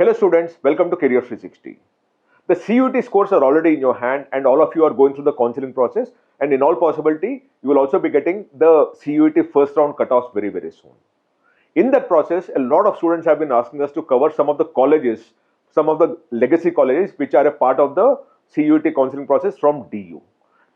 Hello students, welcome to Careers360. The CUET scores are already in your hand and all of you are going through the counseling process, and in all possibility, you will also be getting the CUET first round cutoffs very soon. In that process, a lot of students have been asking us to cover some of the colleges, some of the legacy colleges which are a part of the CUET counseling process from DU.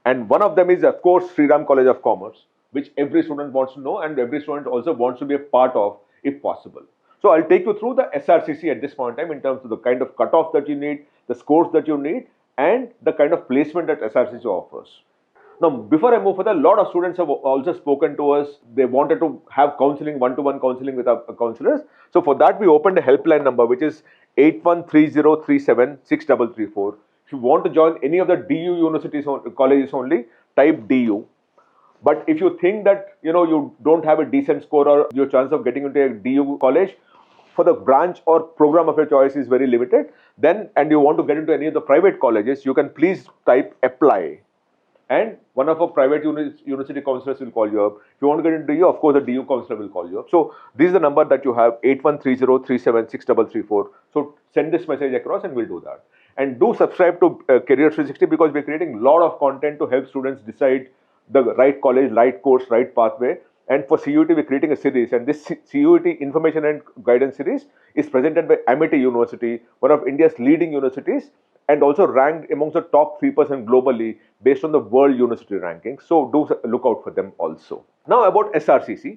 And one of them is of course Shri College of Commerce, which every student wants to know and every student also wants to be a part of if possible. So I'll take you through the SRCC at this point in time in terms of the kind of cutoff that you need, the scores that you need, and the kind of placement that SRCC offers. Now, before I move further, a lot of students have also spoken to us. They wanted to have counseling, one-to-one counseling with our counselors. So for that, we opened a helpline number, which is 8130376334. If you want to join any of the DU universities or colleges only, type DU. But if you think that you don't have a decent score or your chance of getting into a DU college for the branch or program of your choice is very limited, then and you want to get into any of the private colleges, you can please type apply. And one of our private university counselors will call you up. If you want to get into DU, of course, the DU counselor will call you up. So this is the number that you have, 8130376334. So send this message across and we'll do that. And do subscribe to Careers360 because we're creating a lot of content to help students decide the right college, right course, right pathway. And for CUET, we're creating a series. And this CUET Information and Guidance Series is presented by Amity University, one of India's leading universities, and also ranked amongst the top 3% globally based on the World University Rankings. So do look out for them also. Now about SRCC.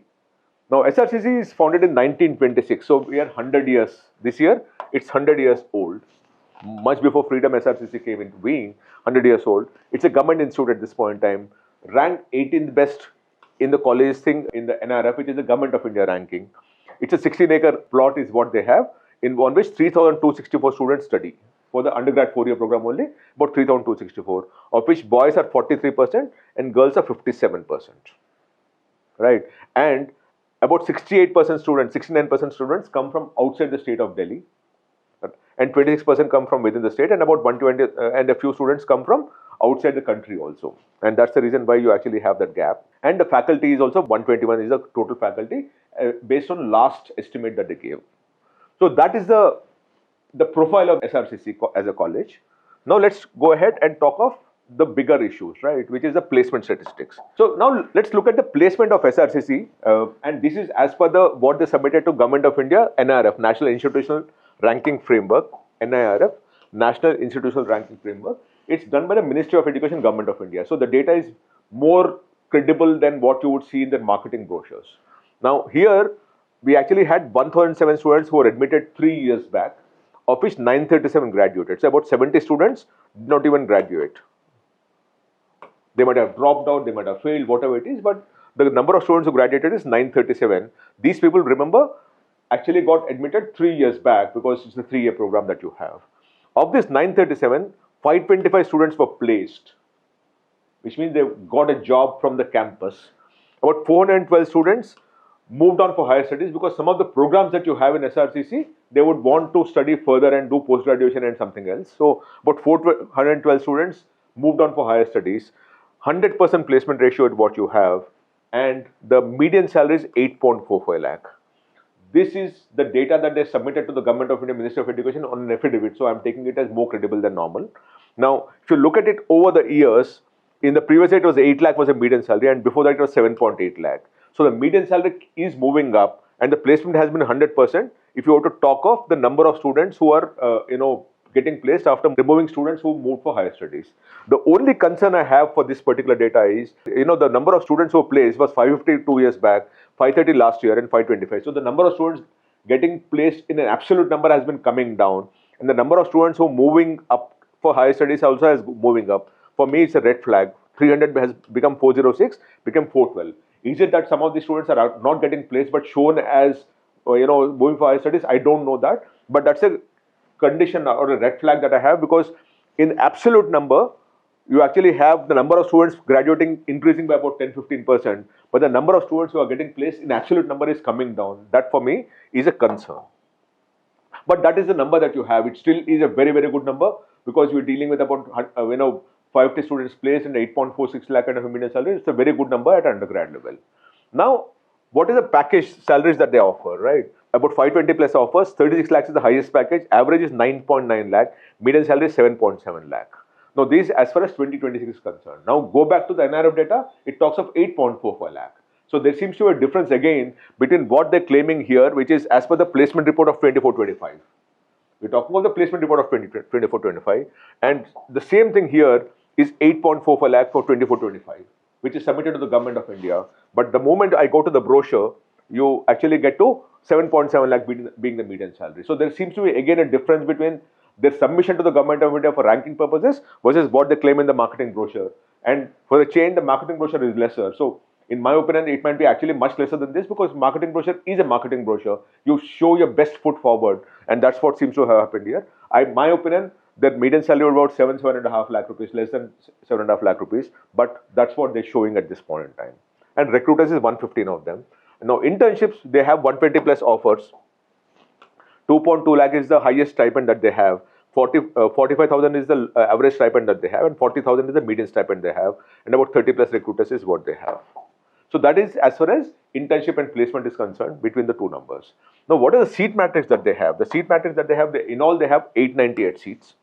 Now SRCC is founded in 1926. So we are 100 years. This year, it's 100 years old. Much before Freedom, SRCC came into being, 100 years old. It's a government institute at this point in time. Ranked 18th best in the college thing in the NIRF, which is the Government of India ranking. It's a 16-acre plot is what they have, on which 3,264 students study. For the undergrad 4-year program only, about 3,264, of which boys are 43% and girls are 57%. Right? And about 68% students, 69% students come from outside the state of Delhi, and 26% come from within the state, and about 120 and a few students come from outside the country also. And that's the reason why you actually have that gap. And the faculty is also 121 is the total faculty based on last estimate that they gave. So that is the profile of SRCC as a college. Now let's go ahead and talk of the bigger issues, right, which is the placement statistics. So now let's look at the placement of SRCC, and this is as per what they submitted to Government of India, NIRF, National Institutional Ranking Framework, NIRF, National Institutional Ranking Framework. It's done by the Ministry of Education, Government of India. So the data is more credible than what you would see in the marketing brochures. Now here, we actually had 1,007 students who were admitted 3 years back, of which 937 graduated. So about 70 students did not even graduate. They might have dropped out, they might have failed, whatever it is, but the number of students who graduated is 937. These people, remember, actually got admitted 3 years back because it's a 3-year program that you have. Of this 937, 525 students were placed, which means they got a job from the campus. About 412 students moved on for higher studies because some of the programs that you have in SRCC, they would want to study further and do post-graduation and something else. So about 412 students moved on for higher studies. 100% placement ratio is what you have, and the median salary is 8.45 lakh. This is the data that they submitted to the Government of India, Ministry of Education on an affidavit, so I'm taking it as more credible than normal. Now, if you look at it over the years, in the previous year it was 8 lakh was a median salary, and before that it was 7.8 lakh. So the median salary is moving up, and the placement has been 100%. If you were to talk of the number of students who are, getting placed after removing students who moved for higher studies. The only concern I have for this particular data is, the number of students who were placed was 550 2 years back, 530 last year, and 525. So the number of students getting placed in an absolute number has been coming down, and the number of students who are moving up for higher studies also is moving up. For me, it's a red flag. 300 has become 406, become 412. Is it that some of these students are not getting placed but shown as, moving for higher studies? I don't know that, but that's a condition or a red flag that I have, because in absolute number, you actually have the number of students graduating increasing by about 10-15%, but the number of students who are getting placed in absolute number is coming down. That for me is a concern. But that is the number that you have. It still is a very good number because you're dealing with about 50 students placed in 8.46 lakh kind of a median salary. It's a very good number at undergrad level. Now, what is the package salaries that they offer, right? About 520 plus offers, 36 lakhs is the highest package, average is 9.9 lakh, median salary is 7.7 lakh. Now these as far as 2026 is concerned. Now go back to the NIRF data, it talks of 8.45 lakh. So there seems to be a difference again between what they're claiming here, which is as per the placement report of 24-25. We're talking about the placement report of 24-25, and the same thing here is 8.45 lakh for 24-25, which is submitted to the government of India. But the moment I go to the brochure, you actually get to 7.7 lakh being the median salary. So there seems to be again a difference between their submission to the government of India for ranking purposes versus what they claim in the marketing brochure. And for the chain, the marketing brochure is lesser. So in my opinion, it might be actually much lesser than this, because marketing brochure is a marketing brochure. You show your best foot forward, and that's what seems to have happened here. My opinion, the median salary was about 7.5 lakh rupees, less than 7.5 lakh rupees, but that's what they're showing at this point in time. And recruiters is 115 of them. Now internships, they have 120 plus offers. 2.2 lakh is the highest stipend that they have. 45,000 is the average stipend that they have, and 40,000 is the median stipend they have, and about 30 plus recruiters is what they have. So that is as far as internship and placement is concerned between the two numbers. Now, what are the seat matrix that they have? The seat matrix that they have, in all they have 898 seats.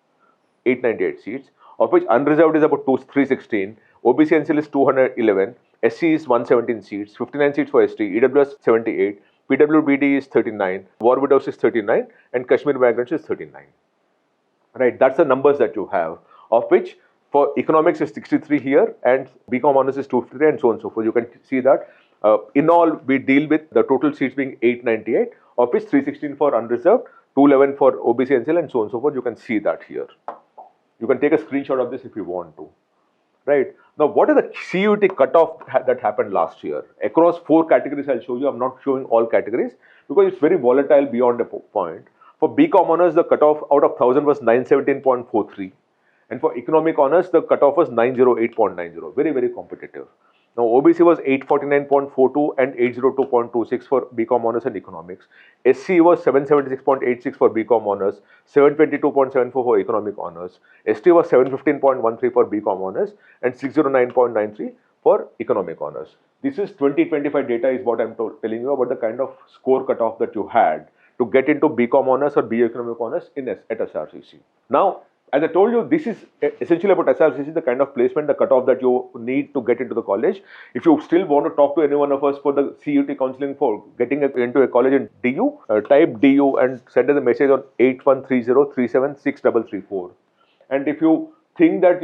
898 seats, of which unreserved is about 316, OBC NCL is 211, SC is 117 seats, 59 seats for ST, EWS 78, PWBD is 39, War Widows is 39, and Kashmir Migrants is 39. Right, that's the numbers that you have, of which for economics is 63 here, and BCom honors is 253, and so on and so forth. You can see that in all we deal with the total seats being 898, of which 316 for unreserved, 211 for OBC NCL, and so on and so forth. You can see that here. You can take a screenshot of this if you want to. Right, now what is the CUET cutoff that happened last year? Across 4 categories I'll show you. I'm not showing all categories because it's very volatile beyond a point. For BCom honors, the cutoff out of 1000 was 917.43. And for economic honors, the cutoff was 908.90. Very, very competitive. Now, OBC was 849.42 and 802.26 for BCom honors and economics. SC was 776.86 for BCom honors, 722.74 for economic honors. ST was 715.13 for BCom honors and 609.93 for economic honors. This is 2025 data is what I'm telling you about the kind of score cutoff that you had to get into BCom honors or BA economic honors at SRCC. Now, as I told you, this is essentially about SRCC, the kind of placement, the cutoff that you need to get into the college. If you still want to talk to any one of us for the CUET counseling for getting into a college in DU, type DU and send us a message on 8130376334. And if you think that,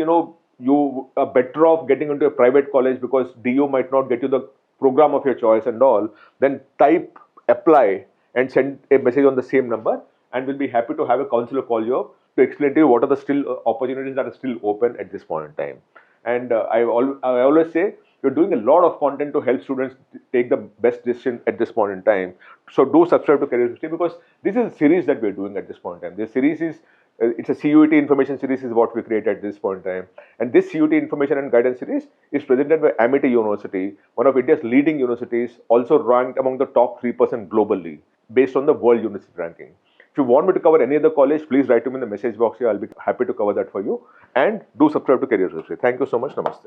you are better off getting into a private college because DU might not get you the program of your choice and all, then type apply and send a message on the same number, and we'll be happy to have a counselor call you up to explain to you what are the still opportunities that are still open at this point in time. And I always say you're doing a lot of content to help students take the best decision at this point in time. So do subscribe to Careers360, because this is a series that we're doing at this point in time. This series is it's a CUET information series is what we create at this point in time. And this CUET information and guidance series is presented by Amity University, one of India's leading universities, also ranked among the top 3% globally based on the World University ranking. If you want me to cover any other college, please write to me in the message box here. I'll be happy to cover that for you. And do subscribe to Careers360. Thank you so much. Namaste.